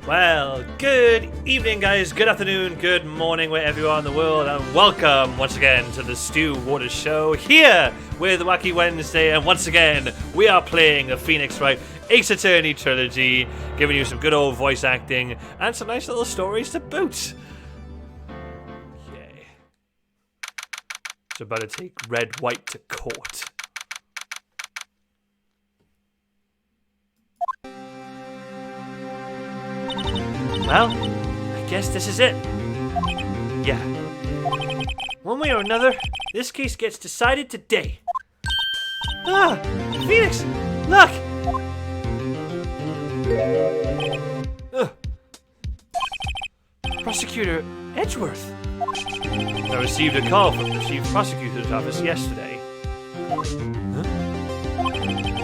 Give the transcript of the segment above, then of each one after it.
Well, good evening, guys. Good afternoon, good morning, wherever you are in the world, and welcome once again to the Stu Waters Show here with Wacky Wednesday. And once again, we are playing the Phoenix Wright Ace Attorney Trilogy, giving you some good old voice acting and some nice little stories to boot. Yay. It's about to take Red White to court. Well, I guess this is it. Yeah. One way or another, this case gets decided today. Ah! Phoenix! Look! Ugh. Prosecutor Edgeworth. I received a call from the chief prosecutor's office yesterday. Huh?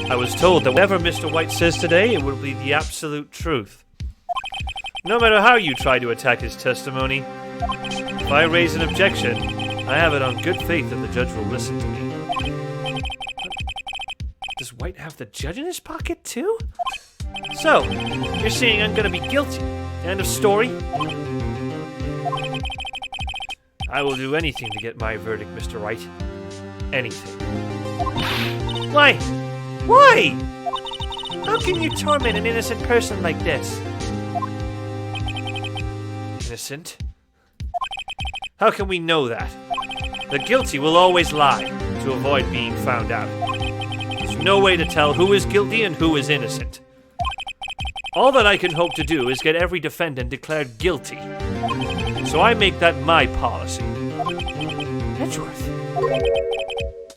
I was told that whatever Mr. White says today, it will be the absolute truth. No matter how you try to attack his testimony, if I raise an objection, I have it on good faith that the judge will listen to me. Does White have the judge in his pocket too? So, you're saying I'm gonna be guilty? End of story? I will do anything to get my verdict, Mr. Wright. Anything. Why? Why? How can you torment an innocent person like this? Innocent? How can we know that? The guilty will always lie to avoid being found out. There's no way to tell who is guilty and who is innocent. All that I can hope to do is get every defendant declared guilty. So I make that my policy. Edgeworth,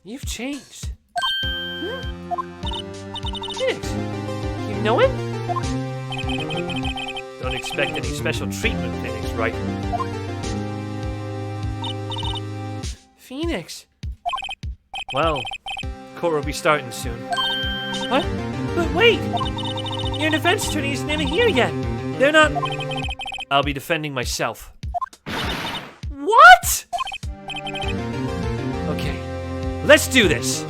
you've changed. Phoenix, you know him? Don't expect any special treatment, Phoenix, right? Phoenix. Well, court will be starting soon. What? But wait! Your defense attorney isn't even here yet. They're not... I'll be defending myself. What? Okay, let's do this.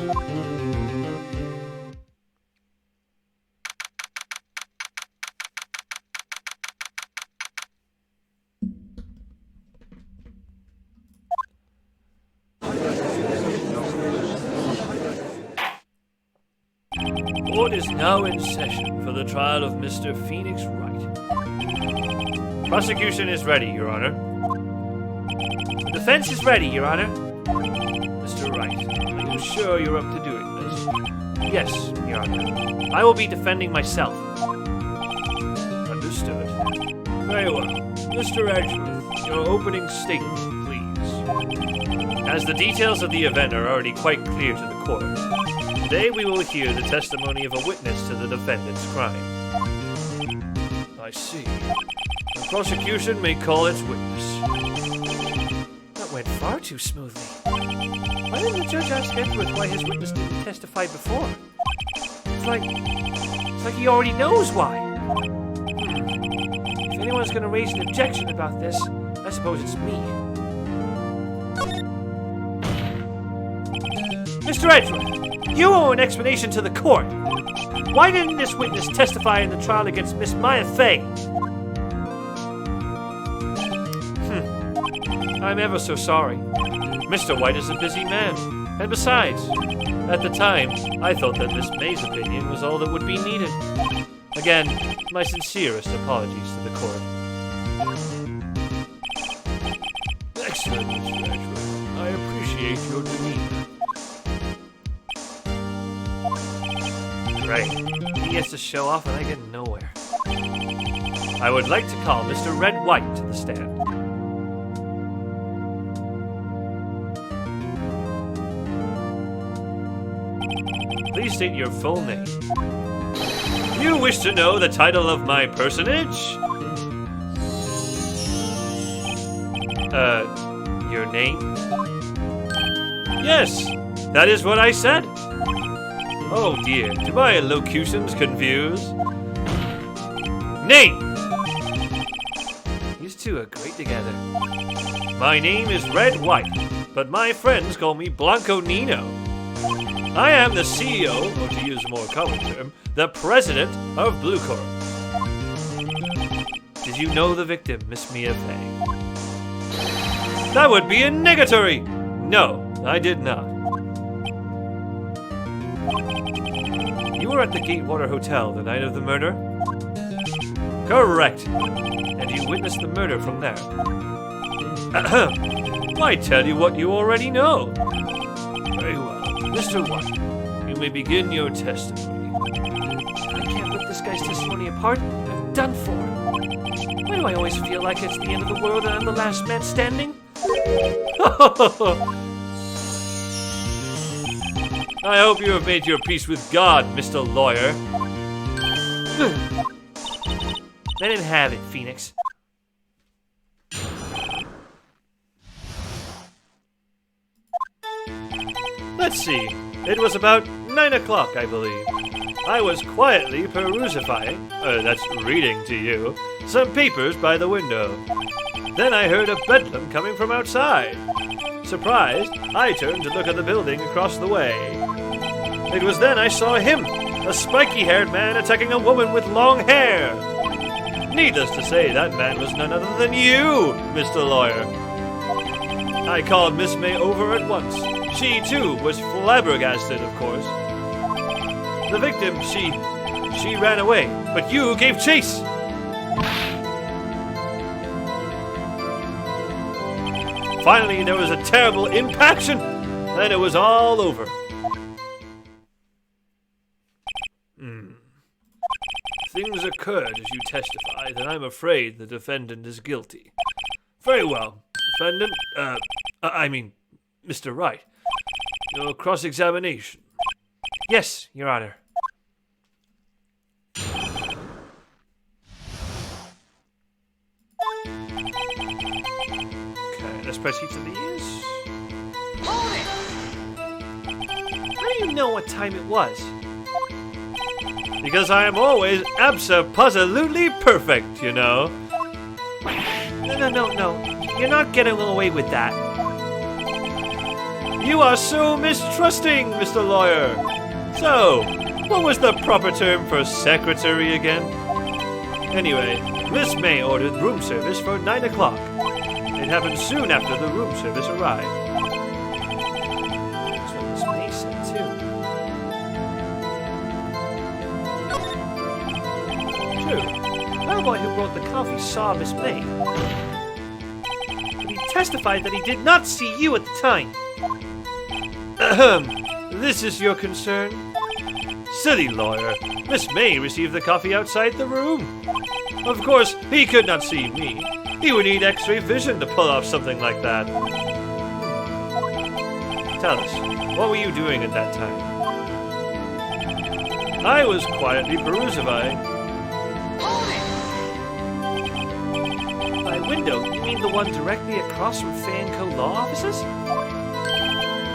Court is now in session for the trial of Mr. Phoenix Wright. Prosecution is ready, Your Honor. The defense is ready, Your Honor. Mr. Wright, are you sure you're up to doing this? Yes, Your Honor. I will be defending myself. Understood. Very well. Mr. Edgeworth, your opening statement, please. As the details of the event are already quite clear to the court, today we will hear the testimony of a witness to the defendant's crime. I see. The prosecution may call its witness. That went far too smoothly. Why didn't the judge ask Edgeworth why his witness didn't testify before? It's like he already knows why. If anyone's going to raise an objection about this, I suppose it's me. Mr. Edgeworth! You owe an explanation to the court. Why didn't this witness testify in the trial against Miss Maya Fey? I'm ever so sorry. Mr. White is a busy man. And besides, at the time, I thought that Miss May's opinion was all that would be needed. Again, my sincerest apologies to the court. Excellent, Mr. Edgeworth. I appreciate your demeanor. Right. He gets to show off and I get nowhere. I would like to call Mr. Red White to the stand. Please state your full name. You wish to know the title of my personage? Your name? Yes, that is what I said. Oh dear, do my elocutions confuse? Name! These two are great together. My name is Red White, but my friends call me Blanco Nino. I am the CEO, or to use a more common term, the president of Blue Corp. Did you know the victim, Miss Mia Fey? That would be a negatory! No, I did not. You were at the Gatewater Hotel the night of the murder? Correct. And you witnessed the murder from there. Why tell you what you already know? Very well. Mr. White, you may begin your testimony. I can't rip this guy's testimony apart. I'm done for. Why do I always feel like it's the end of the world and I'm the last man standing? I hope you have made your peace with God, Mr. Lawyer. Let him have it, Phoenix. Let's see. It was about 9 o'clock, I believe. I was quietly that's reading to you, some papers by the window. Then I heard a bedlam coming from outside. Surprised, I turned to look at the building across the way. It was then I saw him, a spiky-haired man attacking a woman with long hair. Needless to say, that man was none other than you, Mr. Lawyer. I called Miss May over at once. She, too, was flabbergasted, of course. The victim, she ran away, but you gave chase. Finally, there was a terrible impaction. Then it was all over. Things occurred as you testify that I'm afraid the defendant is guilty. Very well. Defendant, Mr. Wright. Your cross-examination. Yes, Your Honor. Okay, let's press each of these. How do you know what time it was? Because I am always abso-positively perfect, you know. No. You're not getting away with that. You are so mistrusting, Mr. Lawyer. So, what was the proper term for secretary again? Anyway, Miss May ordered room service for 9 o'clock. It happened soon after the room service arrived. That's what Miss May said, too. True. Our boy who brought the coffee saw Miss May. But he testified that he did not see you at the time. This is your concern? Silly lawyer. Miss May received the coffee outside the room. Of course, he could not see me. He would need X-ray vision to pull off something like that. Tell us, what were you doing at that time? I was quietly perusing. By window, you mean the one directly across from Fanco Law Offices?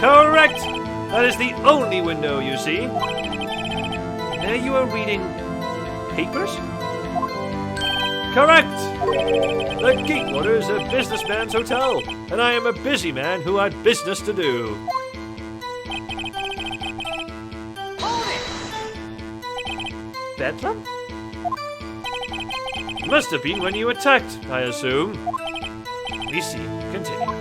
Correct! That is the only window you see. There you are reading papers? Correct! The Gatewater is a businessman's hotel, and I am a busy man who had business to do. Bedlam? Must have been when you attacked, I assume. We see. Continue.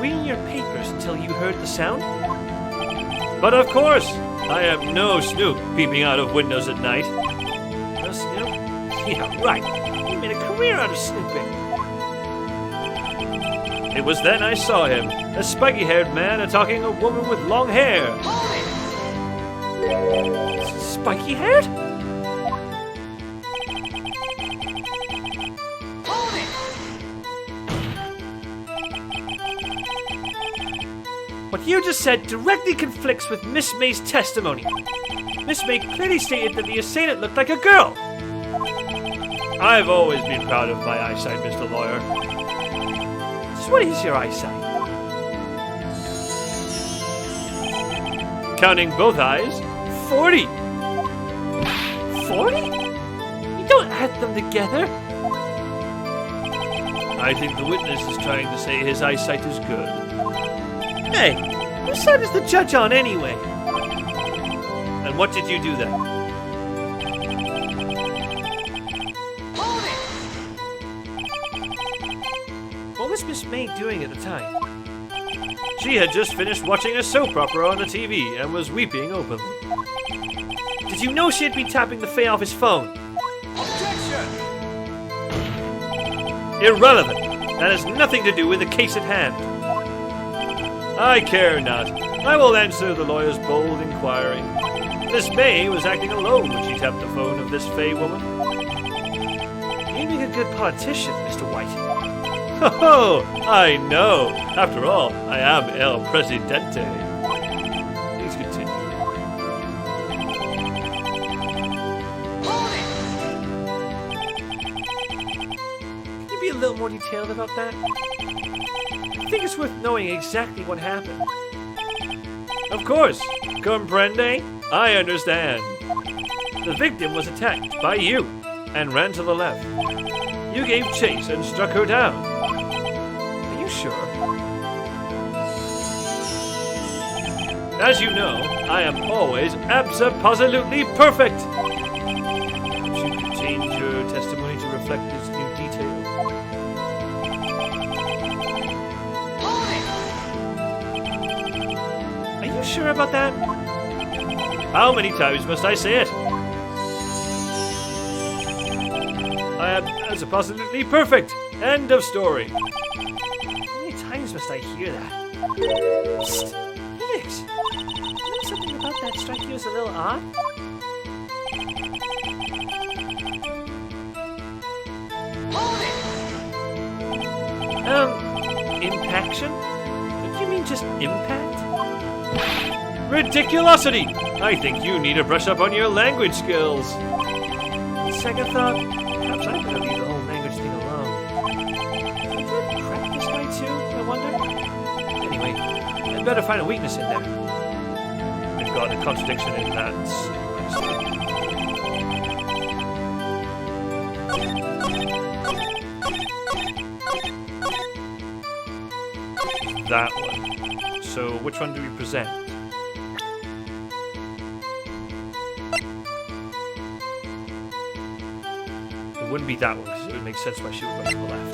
Reading your papers until you heard the sound? But of course! I am no snoop peeping out of windows at night. No snoop? Yeah, right. He made a career out of snooping. It was then I saw him, a spiky-haired man attacking a woman with long hair. Spiky-haired? What you just said directly conflicts with Miss May's testimony. Miss May clearly stated that the assailant looked like a girl. I've always been proud of my eyesight, Mr. Lawyer. So what is your eyesight? Counting both eyes, 40. 40? You don't add them together. I think the witness is trying to say his eyesight is good. Hey, whose side is the judge on anyway? And what did you do then? Hold it! What was Miss May doing at the time? She had just finished watching a soap opera on the TV and was weeping openly. Did you know she had been tapping the Fae off his phone? Objection! Irrelevant. That has nothing to do with the case at hand. I care not. I will answer the lawyer's bold inquiry. Miss May was acting alone when she tapped the phone of this Fae woman. You make a good politician, Mr. White. Oh, I know. After all, I am El Presidente. Please continue. Hold Can you be a little more detailed about that? I think it's worth knowing exactly what happened. Of course. Comprende? I understand. The victim was attacked by you and ran to the left. You gave chase and struck her down. Are you sure? As you know, I am always abso-positively perfect. Perhaps you could change your testimony to reflect this new detail. Are you sure about that? How many times must I say it? I am abso-positively perfect. End of story. How many times must I hear that? Psst. Felix, didn't something about that strike you as a little odd? Impaction? Don't you mean just impact? Ridiculosity! I think you need to brush up on your language skills. Second thought, perhaps I better leave the whole language thing alone. Did you crack this guy too, I wonder? Anyway, I'd better find a weakness in there. We've got a contradiction in that. That one. So, which one do we present? It wouldn't be that one, because it would make sense why she would run to the left.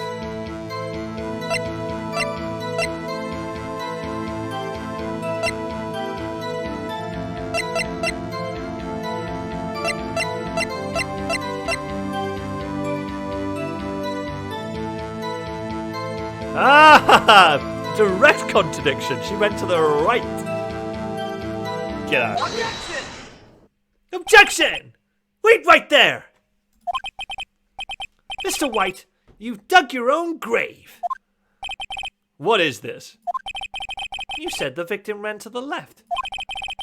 Ah! Direct contradiction! She went to the right! Get out. Objection! Objection! Wait right there! Mr. White, you've dug your own grave. What is this? You said the victim ran to the left.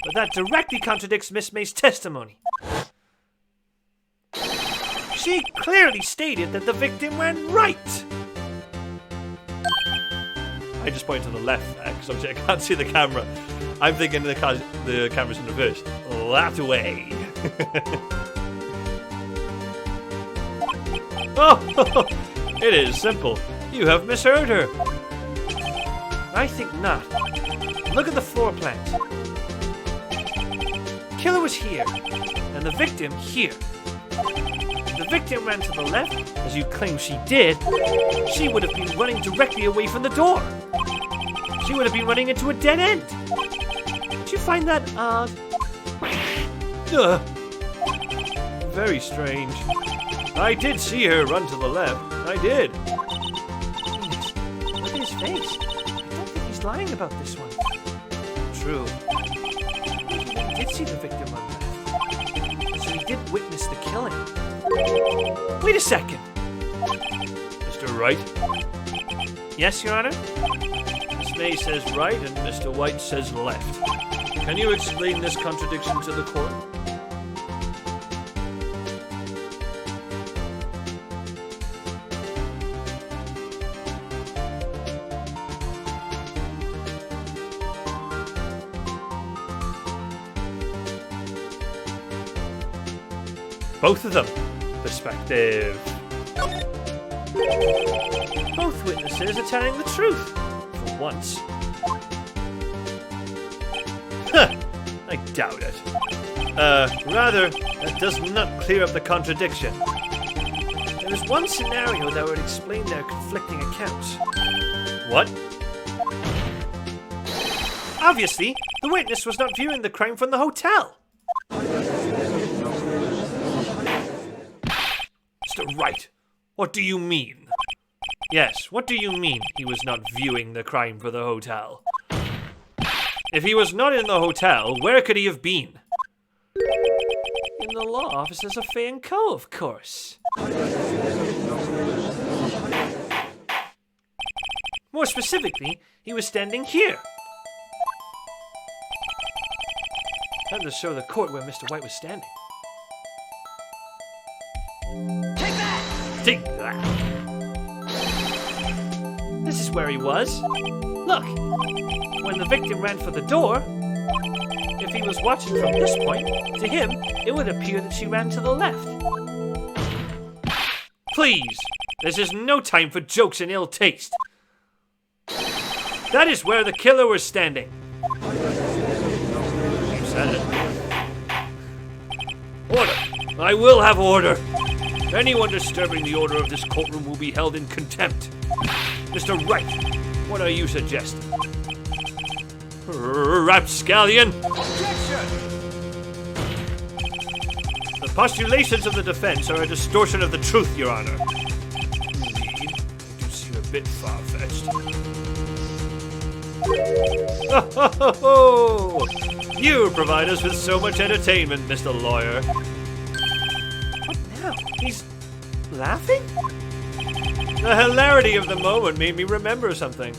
But that directly contradicts Miss May's testimony. She clearly stated that the victim ran right. I just pointed to the left there, because obviously I can't see the camera. I'm thinking the camera's in reverse. That way. Oh, it is simple. You have misheard her. I think not. Look at the floor plans. Killer was here, and the victim here. If the victim ran to the left, as you claim she did, she would have been running directly away from the door. She would have been running into a dead end. Don't you find that odd? Very strange. I did see her run to the left. I did. Jeez, look at his face. I don't think he's lying about this one. True. He did see the victim run left. So he did witness the killing. Wait a second. Mr. Wright? Yes, Your Honor? Miss May says right and Mr. White says left. Can you explain this contradiction to the court? Both of them. Perspective. Both witnesses are telling the truth. For once. Huh. I doubt it. Rather, that does not clear up the contradiction. There is one scenario that would explain their conflicting accounts. What? Obviously, the witness was not viewing the crime from the hotel. Mr. Wright, what do you mean? Yes, what do you mean he was not viewing the crime for the hotel? If he was not in the hotel, where could he have been? In the law offices of Fay & Co., of course. More specifically, he was standing here. That does show the court where Mr. White was standing. Take that! Take that! This is where he was. Look, when the victim ran for the door, if he was watching from this point, to him, it would appear that she ran to the left. Please, this is no time for jokes and ill taste. That is where the killer was standing. You said it. Order! I will have order! Anyone disturbing the order of this courtroom will be held in contempt. Mr. Wright, what are you suggesting? Rapscallion! Objection! The postulations of the defense are a distortion of the truth, Your Honor. Indeed, they do seem a bit far-fetched. Oh, you provide us with so much entertainment, Mr. Lawyer. What now? He's laughing? The hilarity of the moment made me remember something.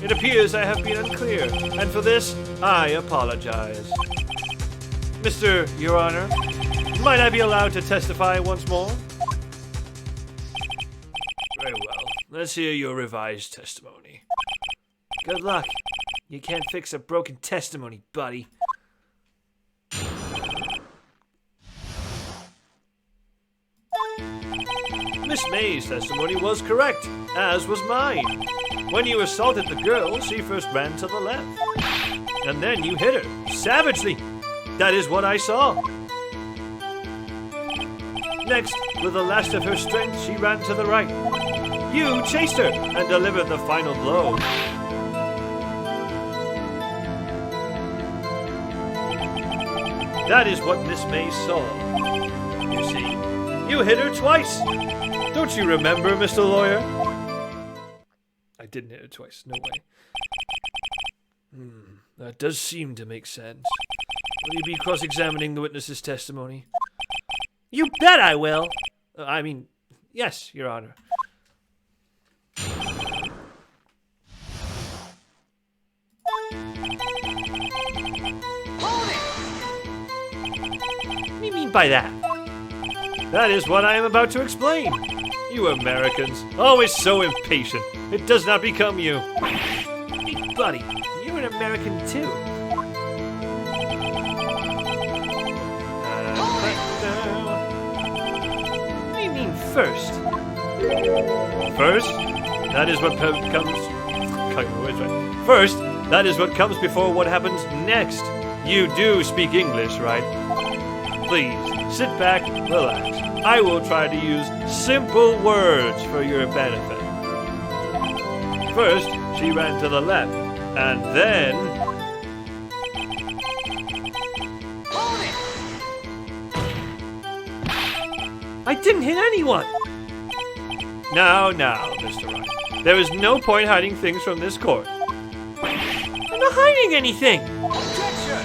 It appears I have been unclear, and for this, I apologize. Your Honor, might I be allowed to testify once more? Very well. Let's hear your revised testimony. Good luck. You can't fix a broken testimony, buddy. Miss May's testimony was correct, as was mine. When you assaulted the girl, she first ran to the left. And then you hit her, savagely. That is what I saw. Next, with the last of her strength, she ran to the right. You chased her and delivered the final blow. That is what Miss May saw. You see, you hit her twice. Don't you remember, Mr. Lawyer? I didn't hit her twice, no way. That does seem to make sense. Will you be cross-examining the witness's testimony? You bet I will! Yes, Your Honor. Hold it! What do you mean by that? That is what I am about to explain. You Americans, always so impatient. It does not become you. Hey, buddy, you're an American too. What do you mean first? First, that is what comes. First, that is what comes before what happens next. You do speak English, right? Please, sit back, relax. I will try to use simple words for your benefit. First, she ran to the left, and then... Hold it! I didn't hit anyone! Now, Mr. Wright. There is no point hiding things from this court. I'm not hiding anything! Objection!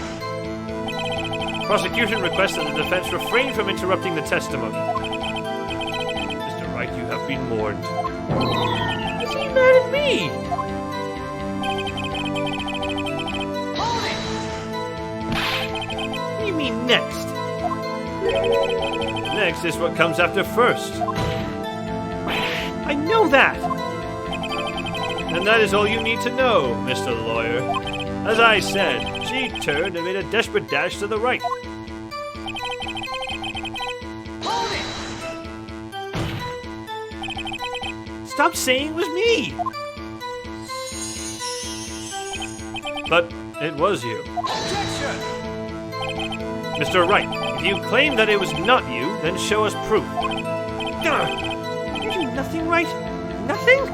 Prosecution requests that the defense refrain from interrupting the testimony. Mr. Wright, you have been warned. What's he mad at me? Hold it! What do you mean next? Next is what comes after first. I know that! And that is all you need to know, Mr. Lawyer. As I said, she turned and made a desperate dash to the right. Hold it! Stop saying it was me! But it was you. Objection! Mr. Wright, if you claim that it was not you, then show us proof. You do nothing, Wright? Nothing?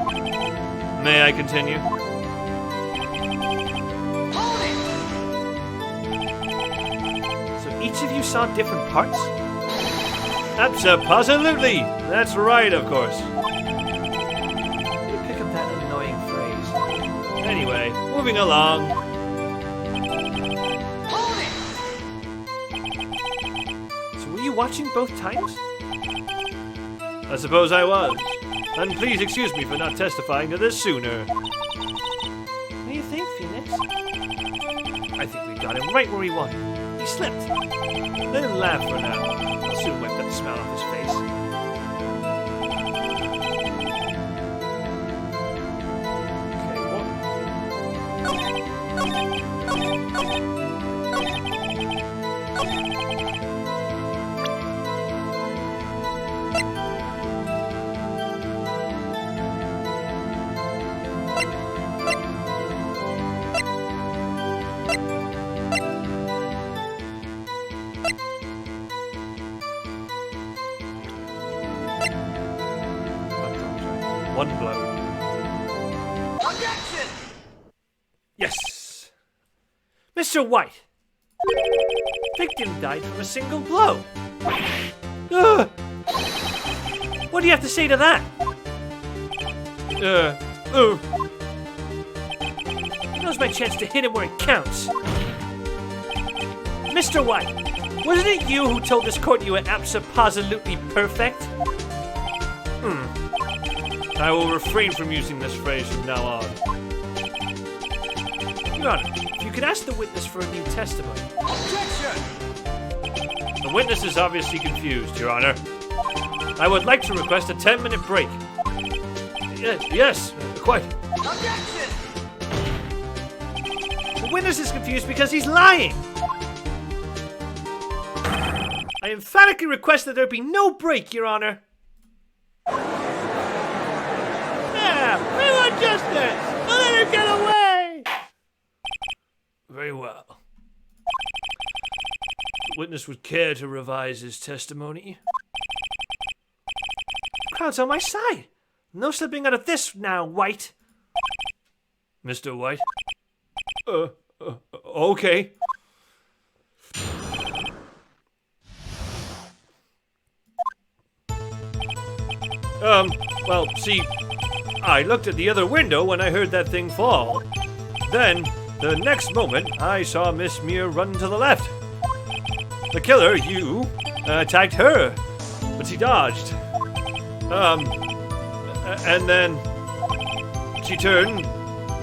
May I continue? Hold it! So each of you saw different parts? Absolutely! That's right, of course. You pick up that annoying phrase. Anyway, moving along. Hold it! So were you watching both times? I suppose I was. And please excuse me for not testifying to this sooner. What do you think, Phoenix? I think we got him right where he wanted. He slipped. Let him laugh for now. I'll soon wipe that smile off his face. One blow. Objection! Yes! Mr. White! Victim died from a single blow. Ugh. What do you have to say to that? Now's my chance to hit him where it counts. Mr. White, wasn't it you who told this court you were absolutely perfect? I will refrain from using this phrase from now on. Your Honor, if you could ask the witness for a new testimony. Objection! The witness is obviously confused, Your Honor. I would like to request a 10-minute break. Yes, quite. Objection! The witness is confused because he's lying. I emphatically request that there be no break, Your Honor. Yeah, we want justice. We'll let him get away. Very well. The witness would care to revise his testimony. The crowd's on my side. No slipping out of this now, White. Mr. White? Okay. Well, see, I looked at the other window when I heard that thing fall. Then, the next moment, I saw Miss Muir run to the left. The killer, you, attacked her, but she dodged. And then she turned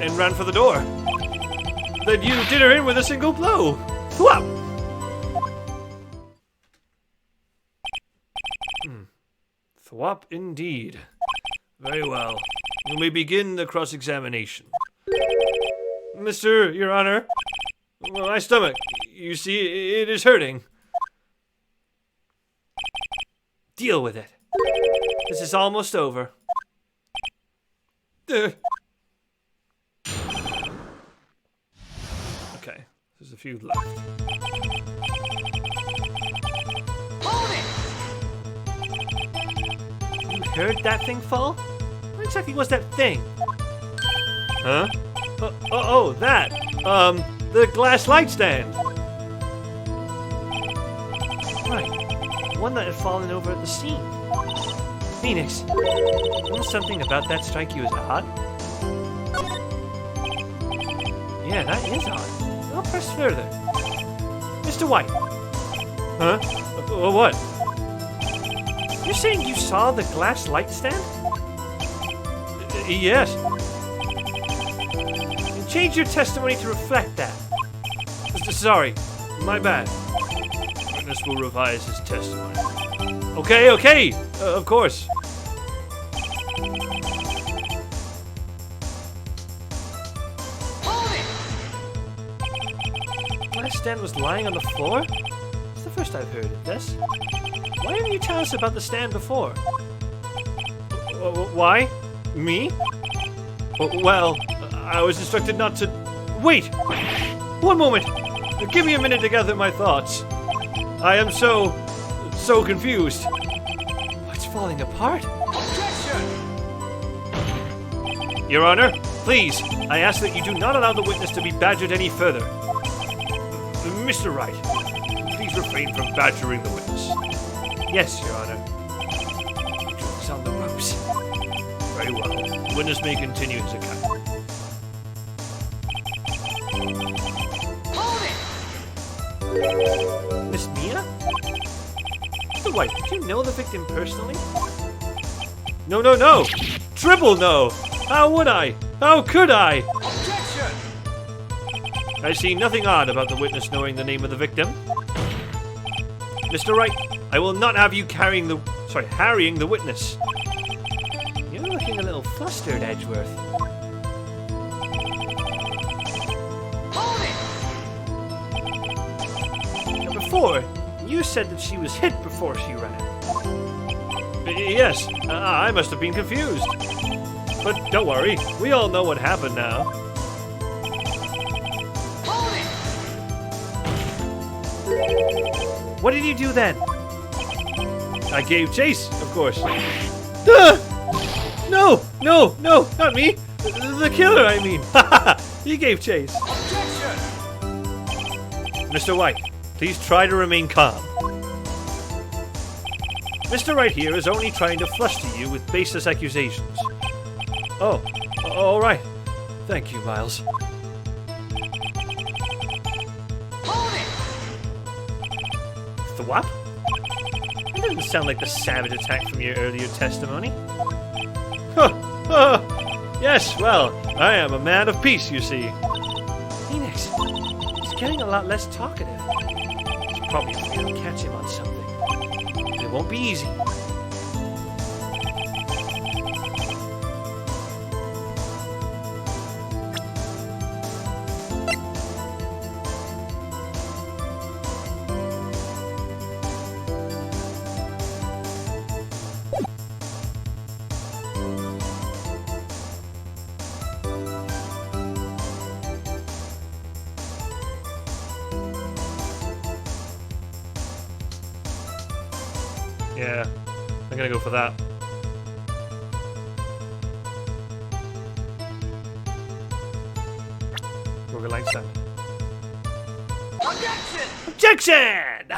and ran for the door. Then you did her in with a single blow. Whop! Thwop indeed. Very well. You may begin the cross-examination. Your Honor, my stomach, you see, it is hurting. Deal with it. This is almost over. Okay, there's a few left. Hold it! You heard that thing fall? What exactly was that thing? Huh? That. The glass light stand. Right. The one that had fallen over at the scene. Phoenix, know something about that strike you as odd? Yeah, that is odd. I'll press further. Mr. White. Huh? What? You're saying you saw the glass light stand? Yes. And change your testimony to reflect that. Sorry, my bad. Witness will revise his testimony. Okay, of course. Hold it! The glass stand was lying on the floor? It's the first I've heard of this. Why didn't you tell us about the stand before? Why? Me? Well, I was instructed not to... Wait! One moment! Give me a minute to gather my thoughts. I am so confused. It's falling apart. Objection! Your Honor, please, I ask that you do not allow the witness to be badgered any further. Mr. Wright, please refrain from badgering the witness. Yes, Your Honor. It's on the ropes. Very well. The witness may continue his account. Hold it! Miss Mia? Mr. White, did you know the victim personally? No, no, no! Triple no! How would I? How could I? Objection! I see nothing odd about the witness knowing the name of the victim. Mr. Wright, I will not have you harrying the witness. You're looking a little flustered, Edgeworth. Hold it! Now before, you said that she was hit before she ran. Yes, I must have been confused. But don't worry, we all know what happened now. Hold it! What did you do then? I gave chase, of course. Duh! No, no, no, not me. The killer, I mean. He gave chase. Objection! Mr. White, please try to remain calm. Mr. Wright here is only trying to fluster you with baseless accusations. Oh, all right. Thank you, Miles. Hold it! Thwap? That doesn't sound like the savage attack from your earlier testimony. Yes, well, I am a man of peace, you see. Phoenix, he's getting a lot less talkative. He's probably afraid I'll catch him on something. It won't be easy. Yeah, I'm gonna go for that. Roger Langstand. Objection! Objection!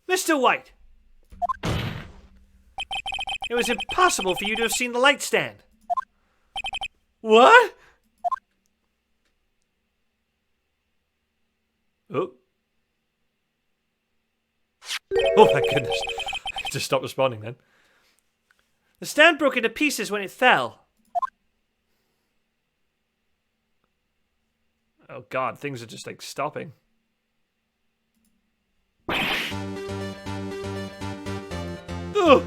Mr. White! It was impossible for you to have seen the light stand. What? Oh. Oh my goodness. I just stopped responding then. The stand broke into pieces when it fell. Oh god, things are just like stopping. Ugh.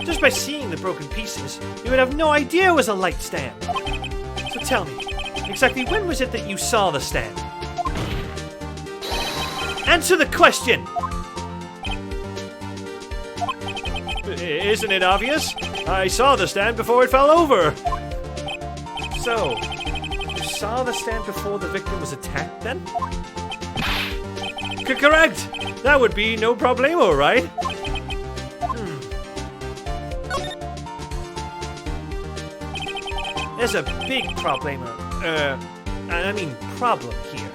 Just by seeing the broken pieces, you would have no idea it was a light stand. So tell me, exactly when was it that you saw the stand? Answer the question! Isn't it obvious? I saw the stand before it fell over. So, you saw the stand before the victim was attacked then? Correct. That would be no problemo, right? There's a big problem here.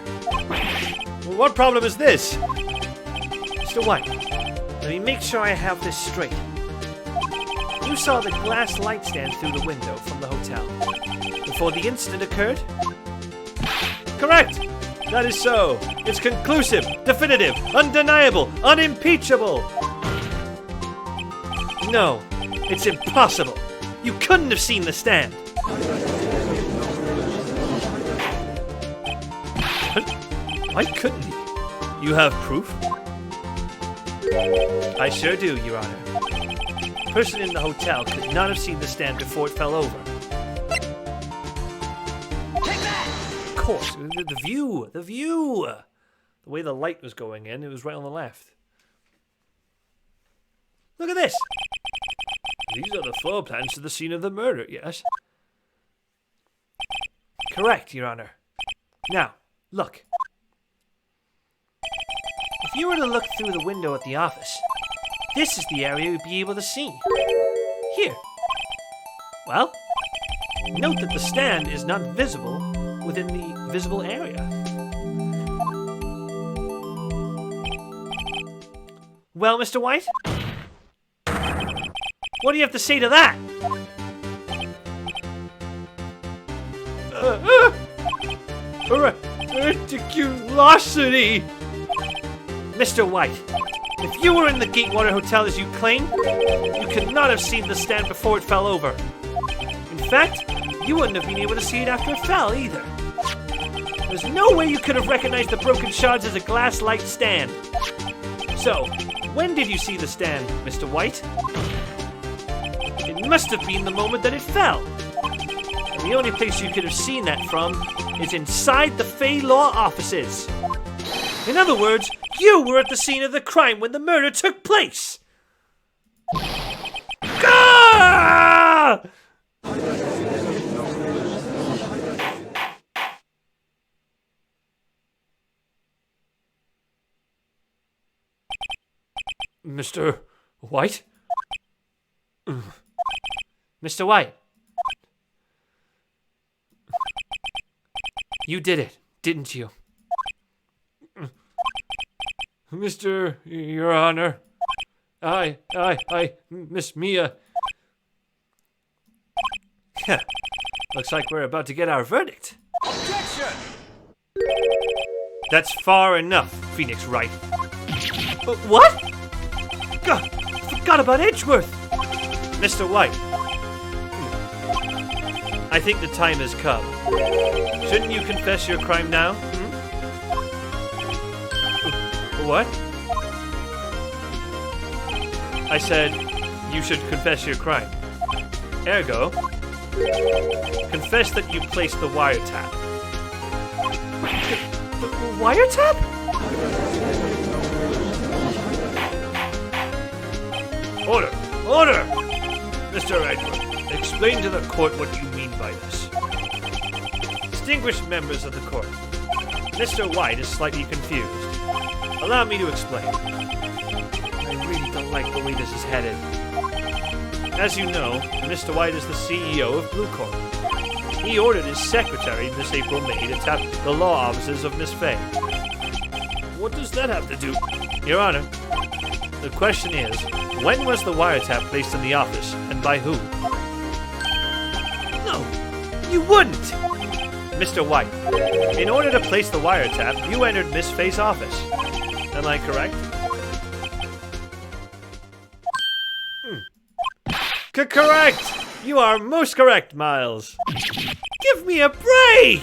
What problem is this? Mr. White, let me make sure I have this straight. You saw the glass light stand through the window from the hotel before the incident occurred? Correct. That is so. It's conclusive, definitive, undeniable, unimpeachable. No, it's impossible. You couldn't have seen the stand. Why couldn't he? You have proof? I sure do, Your Honor. The person in the hotel could not have seen the stand before it fell over. course. The view. The view. The way the light was going in, it was right on the left. Look at this. These are the floor plans to the scene of the murder, yes? Correct, Your Honor. Now, look. If you were to look through the window at the office, this is the area you'd be able to see. Here. Well, note that the stand is not visible within the visible area. Well, Mr. White? What do you have to say to that? Reticulosity! Mr. White, if you were in the Gatewater Hotel as you claim, you could not have seen the stand before it fell over. In fact, you wouldn't have been able to see it after it fell either. There's no way you could have recognized the broken shards as a glass light stand. So, when did you see the stand, Mr. White? It must have been the moment that it fell. And the only place you could have seen that from is inside the Fey Law offices. In other words, you were at the scene of the crime when the murder took place. Gah! Mr. White? Mr. White. You did it, didn't you? Mr. Your Honor, I, Miss Mia. Looks like we're about to get our verdict. Objection! That's far enough, Phoenix Wright. What? God, forgot about Edgeworth. Mr. White. I think the time has come. Shouldn't you confess your crime now? What? I said you should confess your crime. Ergo, confess that you placed the wiretap. The wiretap? Order! Order! Mr. Edgeworth, explain to the court what you mean by this. Distinguished members of the court, Mr. White is slightly confused. Allow me to explain. I really don't like the way this is headed. As you know, Mr. White is the CEO of Blue Corp. He ordered his secretary, Miss April May, to tap the law offices of Miss Fay. What does that have to do? Your Honor, the question is, when was the wiretap placed in the office, and by who? No, you wouldn't! Mr. White, in order to place the wiretap, you entered Miss Fay's office. Am I correct? Correct! You are most correct, Miles. Give me a break!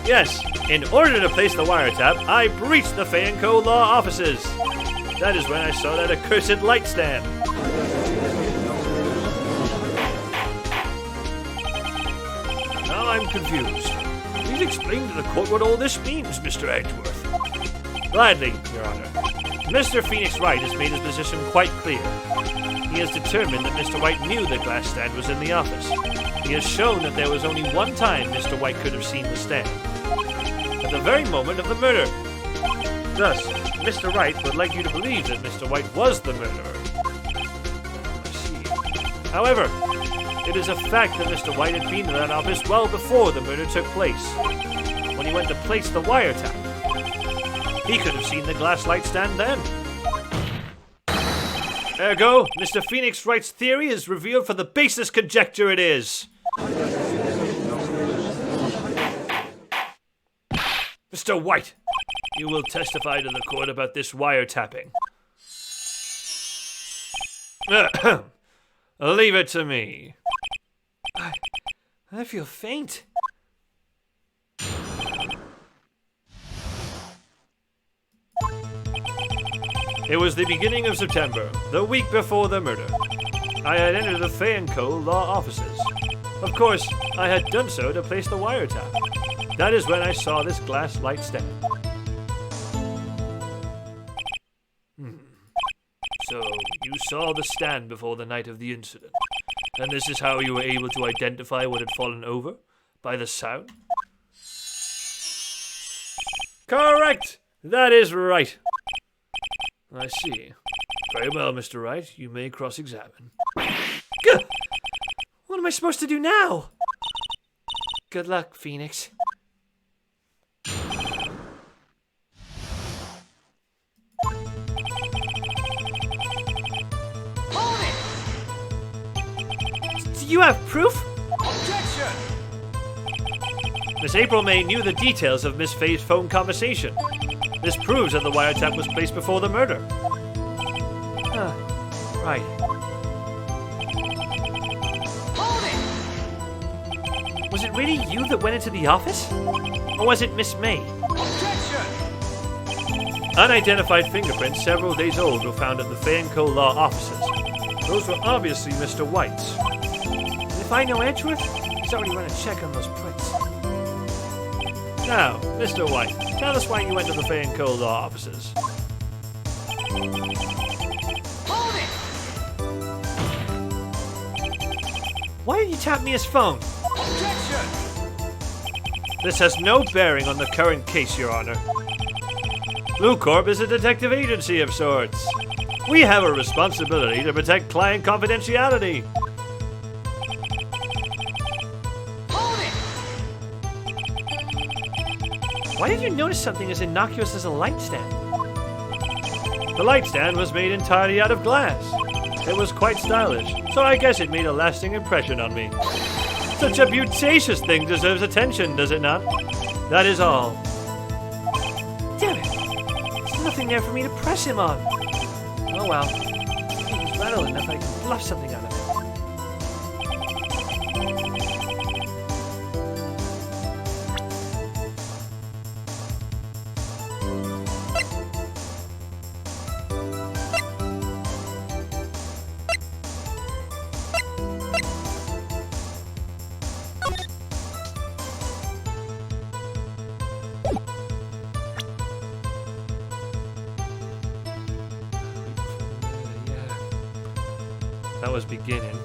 Yes, in order to place the wiretap, I breached the Fay & Co. law offices. That is when I saw that accursed light stand. Now I'm confused. Please explain to the court what all this means, Mr. Edgeworth. Gladly, Your Honor. Mr. Phoenix Wright has made his position quite clear. He has determined that Mr. White knew the glass stand was in the office. He has shown that there was only one time Mr. White could have seen the stand. At the very moment of the murder. Thus, Mr. Wright would like you to believe that Mr. White was the murderer. I see. However, it is a fact that Mr. White had been in that office well before the murder took place. When he went to place the wiretap, he could have seen the glass light stand then. Ergo, Mr. Phoenix Wright's theory is revealed for the basest conjecture it is. Mr. White, you will testify to the court about this wiretapping. Leave it to me. I feel faint. It was the beginning of September, the week before the murder. I had entered the Fay & Co. law offices. Of course, I had done so to place the wiretap. That is when I saw this glass light stand. So, you saw the stand before the night of the incident, and this is how you were able to identify what had fallen over? By the sound? Correct! That is right. I see. Very well, Mr. Wright. You may cross-examine. Gah! What am I supposed to do now? Good luck, Phoenix. Hold it! Do you have proof? Objection! Miss April May knew the details of Miss Faye's phone conversation. This proves that the wiretap was placed before the murder. Right. Hold it! Was it really you that went into the office? Or was it Miss May? Objection! Unidentified fingerprints several days old were found at the Fay & Co. law offices. Those were obviously Mr. White's. And if I know Edgeworth, he's already run a check on those prints. Now, Mr. White, tell us why you went to the Fay & Co. law offices. Hold it! Why did you tap me his phone? Objection! This has no bearing on the current case, Your Honor. Blue Corp is a detective agency of sorts. We have a responsibility to protect client confidentiality. Hold it! Why did you notice something as innocuous as a light stand? The light stand was made entirely out of glass. It was quite stylish, so I guess it made a lasting impression on me. Such a beautacious thing deserves attention, does it not? That is all. Damn it! There's nothing there for me to press him on. Oh well. He's rattled enough I can bluff something out of him. That was beginning.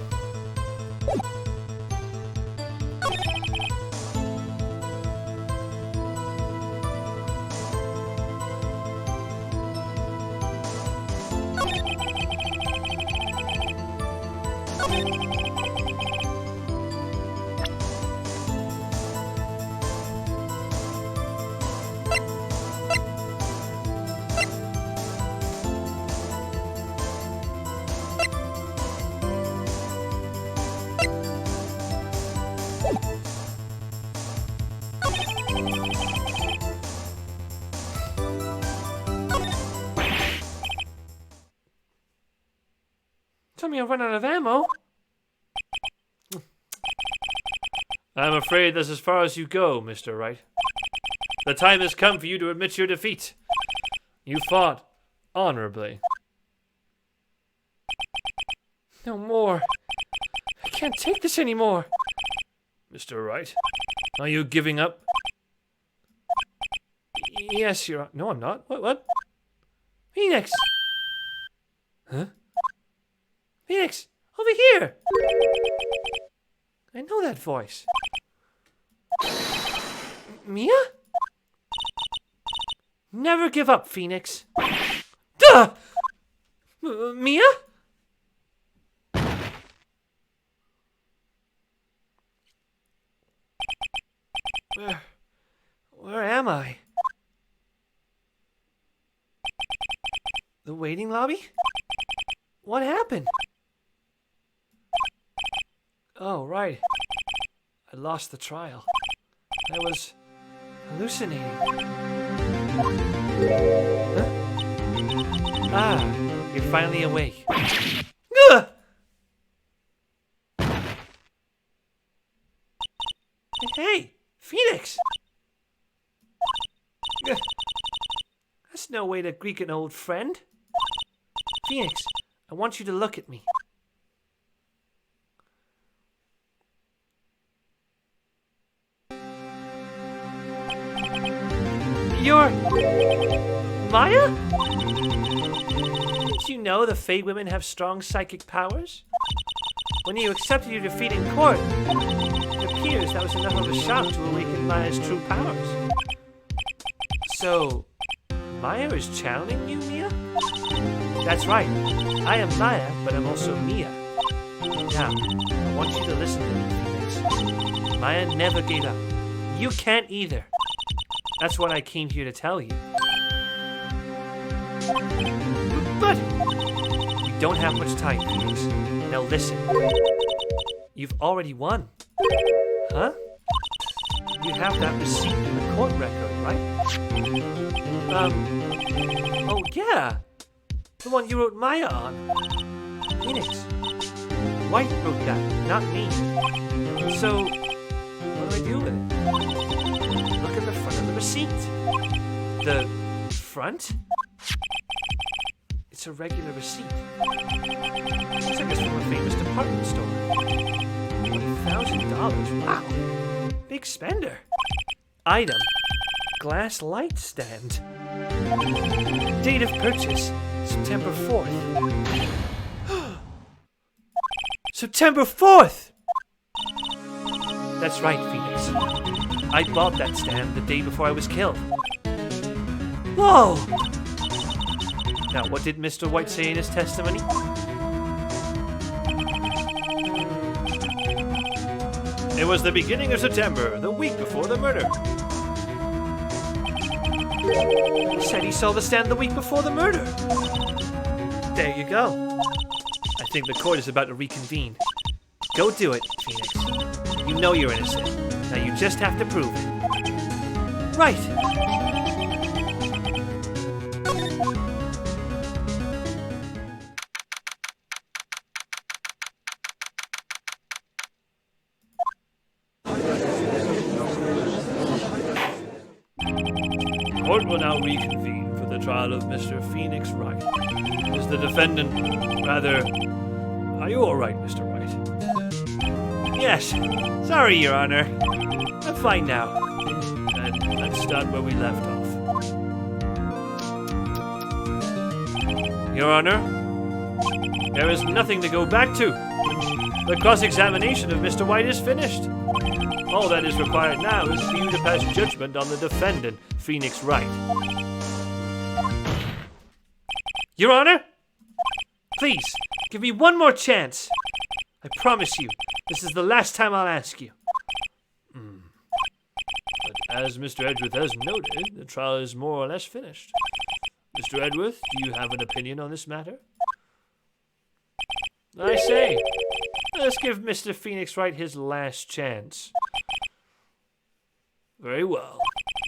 Tell me I've run out of ammo. I'm afraid that's as far as you go, Mr. Wright. The time has come for you to admit your defeat. You fought honorably. No more. I can't take this anymore. Mr. Wright, are you giving up? Yes, Your... No, I'm not. What? Phoenix! Huh? Phoenix! Over here! I know that voice. Mia? Never give up, Phoenix. Duh! Mia? Where am I? The waiting lobby? What happened? Oh, right. I lost the trial. I was hallucinating. Huh? Ah, you're finally awake. Ugh! Hey, Phoenix! Ugh. That's no way to greet an old friend. Phoenix, I want you to look at me. You're... Maya? Didn't you know the Fey women have strong psychic powers? When you accepted your defeat in court, it appears that was enough of a shock to awaken Maya's true powers. So, Maya is channeling you, Mia? That's right. I am Maya, but I'm also Mia. Now, I want you to listen to me, Phoenix. Maya never gave up. You can't either. That's what I came here to tell you. But we don't have much time, Phoenix. Now listen. You've already won. Huh? You have that receipt in the court record, right? Oh yeah. The one you wrote Maya on. Phoenix. Wright wrote that, not me. So, what do I do with it? Look at the front of the receipt. The front? It's a regular receipt. Looks like it's from a famous department store. $1,000. Wow. Big spender. Item. Glass light stand. Date of purchase. September 4th. September 4th! That's right, Phoenix. I bought that stand the day before I was killed. Whoa! Now, what did Mr. White say in his testimony? It was the beginning of September, the week before the murder. He said he saw the stand the week before the murder. There you go. I think the court is about to reconvene. Go do it, Phoenix. You know you're innocent. Now you just have to prove it. Right. Court will now reconvene for the trial of Mr. Phoenix Wright. Is the defendant rather... Are you all right, Mr. Wright? Yes. Sorry, Your Honor. I'm fine now. And let's start where we left off. Your Honor, there is nothing to go back to. The cross-examination of Mr. White is finished. All that is required now is for you to pass judgment on the defendant, Phoenix Wright. Your Honor? Please, give me one more chance. I promise you, this is the last time I'll ask you. But as Mr. Edgeworth has noted, the trial is more or less finished. Mr. Edgeworth, do you have an opinion on this matter? I say, let's give Mr. Phoenix Wright his last chance. Very well.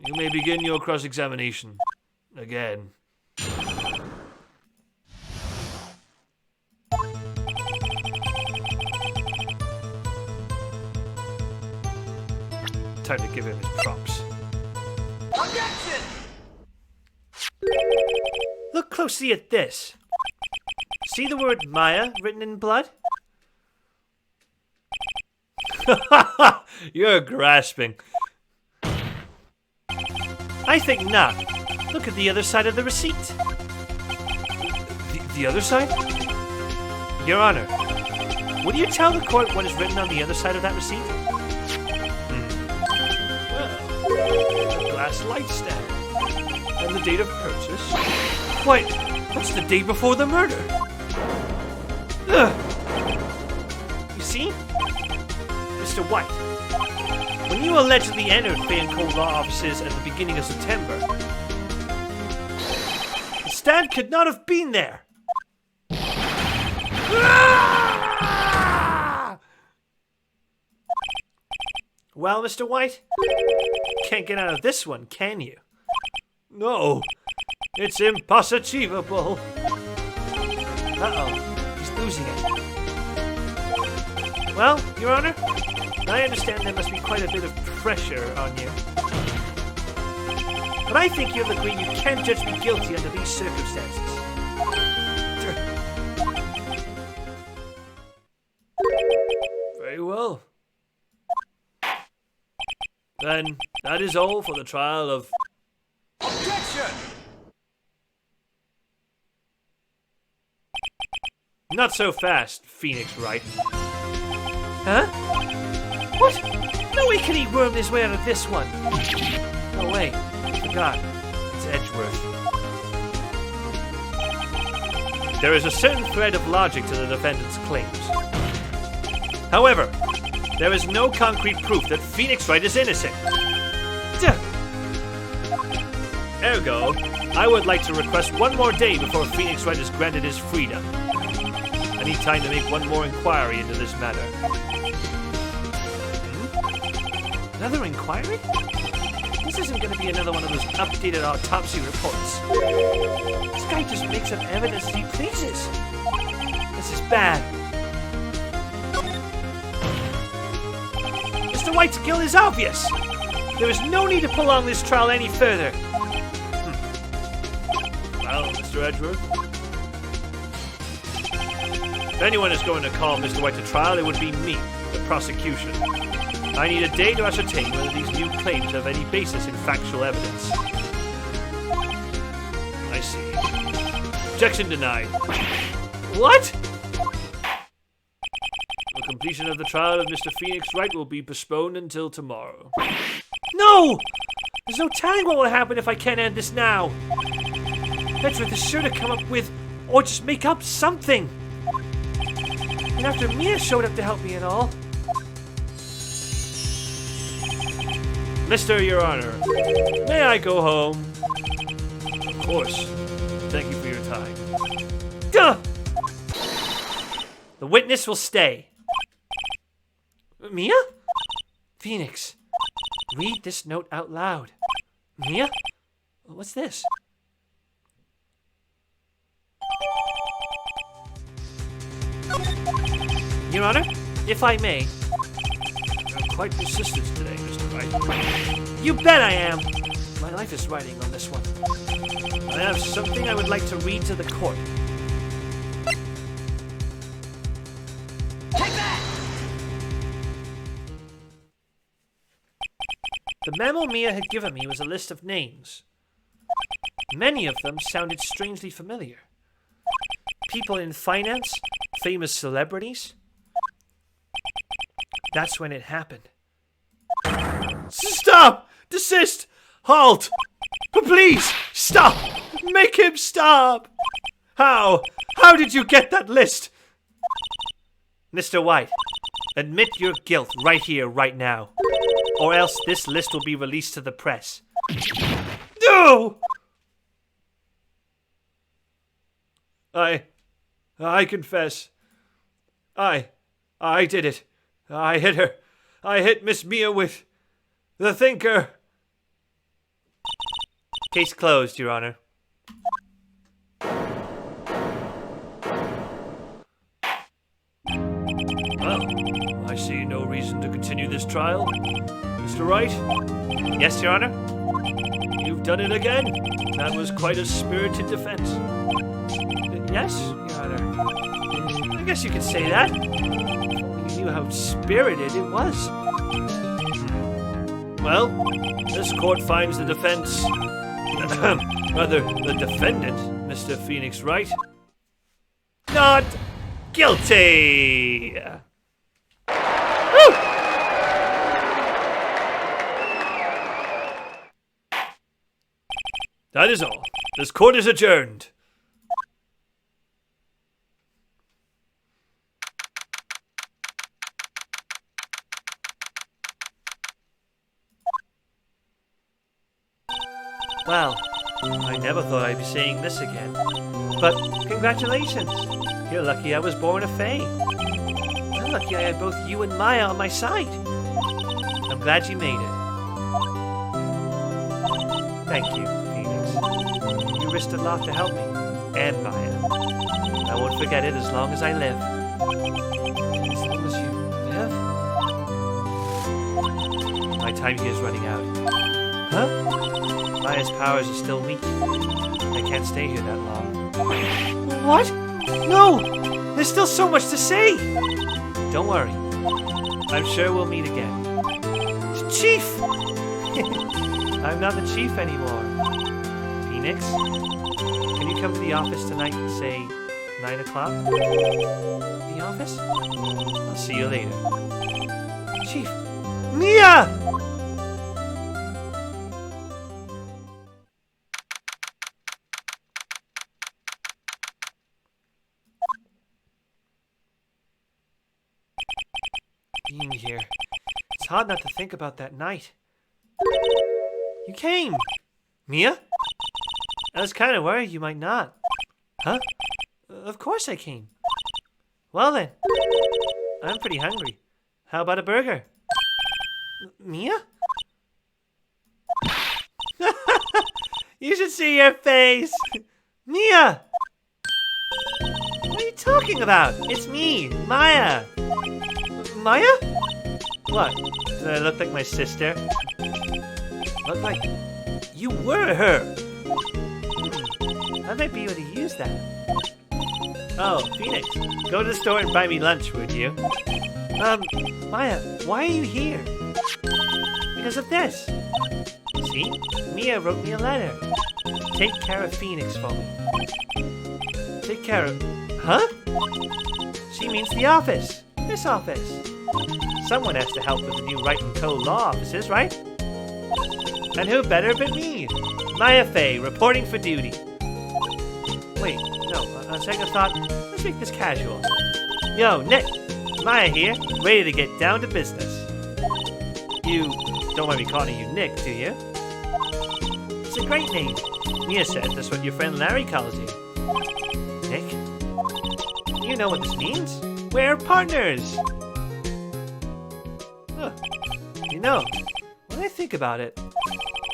You may begin your cross-examination. Again. Time to give him his props. Objection! Look closely at this. See the word Maya written in blood? You're grasping. I think not. Look at the other side of the receipt. The other side? Your Honor, would you tell the court what is written on the other side of that receipt? Well, a glass light stand. And the date of purchase. Wait, what's the day before the murder? Ugh. You see? Mr. White, when you allegedly entered Fanco law offices at the beginning of September, the stand could not have been there. Well, Mr. White, can't get out of this one, can you? No, it's impossible. Uh-oh, he's losing it. Well, Your Honor, I understand there must be quite a bit of pressure on you. But I think you'll agree you can't judge me guilty under these circumstances. Very well. Then, that is all for the trial of... Objection! Not so fast, Phoenix Wright. Huh? What? No way can he worm his way out of this one. No way, I forgot. It's Edgeworth. There is a certain thread of logic to the defendant's claims. However, there is no concrete proof that Phoenix Wright is innocent. Duh. Ergo, I would like to request one more day before Phoenix Wright is granted his freedom. I need time to make one more inquiry into this matter. Another inquiry? This isn't going to be another one of those updated autopsy reports. This guy just makes up evidence as he pleases. This is bad. Mr. White's guilt is obvious. There is no need to prolong this trial any further. Well, Mr. Edgeworth, if anyone is going to call Mr. White to trial, it would be me, the prosecution. I need a day to ascertain whether these new claims have any basis in factual evidence. I see. Objection denied. What? The completion of the trial of Mr. Phoenix Wright will be postponed until tomorrow. No! There's no telling what will happen if I can't end this now. Edgeworth is sure to come up with, or just make up something. And after Mia showed up to help me and all. Mr. Your Honor, may I go home? Of course. Thank you for your time. Duh! The witness will stay. Mia? Phoenix, read this note out loud. Mia? What's this? Your Honor, if I may. You're quite persistent today, Mr. Wright. You bet I am. My life is riding on this one. I have something I would like to read to the court. Take that! The memo Mia had given me was a list of names. Many of them sounded strangely familiar. People in finance, famous celebrities. That's when it happened. Stop! Desist! Halt! Please! Stop! Make him stop! How? How did you get that list? Mr. White, admit your guilt right here, right now. Or else this list will be released to the press. No! I confess. I did it. I hit her. I hit Miss Mia with the thinker. Case closed, Your Honor. Well, I see no reason to continue this trial. Mr. Wright, Yes, Your Honor? you've done it again. That was quite a spirited defense. Yes, Your Honor. I guess you could say that. If only you knew how spirited it was. Well, this court finds the defense, rather, the defendant, Mr. Phoenix Wright, Not guilty! That is all. This court is adjourned. Well, I never thought I'd be saying this again. But congratulations. You're lucky I was born a Fae. I'm lucky I had both you and Maya on my side. I'm glad you made it. Thank you, Phoenix. You risked a lot to help me, and Maya. I won't forget it as long as I live. As long as you live? My time here is running out. Huh? Maya's powers are still weak. I can't stay here that long. What? No! There's still so much to say! Don't worry. I'm sure we'll meet again. Chief! I'm not the chief anymore. Phoenix, can you come to the office tonight, say 9 o'clock? The office? I'll see you later. Chief! Mia! Being here, it's hard not to think about that night. You came! Mia? I was kind of worried you might not. Huh? Of course I came. Well then, I'm pretty hungry. How about a burger? Mia? You should see your face! Mia! What are you talking about? It's me, Maya! Maya? What? Did I look like my sister? Look like you were her! I might be able to use that. Oh, Phoenix, go to the store and buy me lunch, would you? Maya, why are you here? Because of this. See? Mia wrote me a letter. Take care of Phoenix for me. Take care of... Huh? She means the office. This office. Someone has to help with the new Wright & Co. law offices, right? And who better but me? Maya Fey, reporting for duty. Wait, no, on second thought, let's make this casual. Yo, Nick, Maya here, ready to get down to business. You don't want me calling you Nick, do you? It's a great name. Mia said that's what your friend Larry calls you. Nick? You know what this means? We're partners! Huh. You know, when I think about it,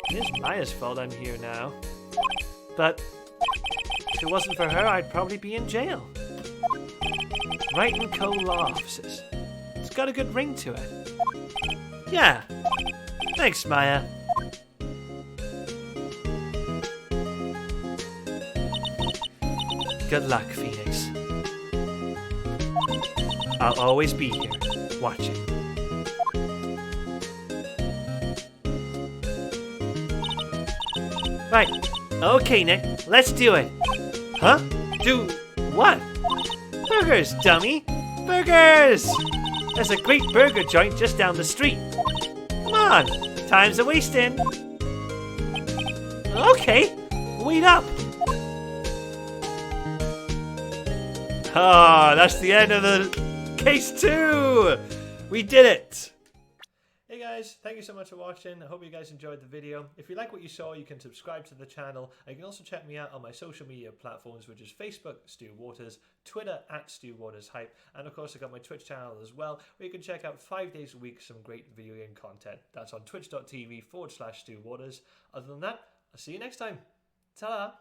it is Maya's fault I'm here now. But if it wasn't for her, I'd probably be in jail. Wright & Co. law offices. It's got a good ring to it. Yeah. Thanks, Maya. Good luck, Phoenix. I'll always be here, watching. Right. Okay, Nick. Let's do it. Huh? Do what? Burgers, dummy! Burgers! There's a great burger joint just down the street. Come on! Time's a-wasting. Okay. Wait up. Ah, that's the end of the case 2! We did it! Hey guys, thank you so much for watching. I hope you guys enjoyed the video. If you like what you saw, you can subscribe to the channel. And you can also check me out on my social media platforms, which is Facebook, Stu Waters, Twitter, @StuWatersHype, and of course I got my Twitch channel as well, where you can check out 5 days a week some great video game content. That's on twitch.tv/StuWaters. Other than that, I'll see you next time. Ta-da!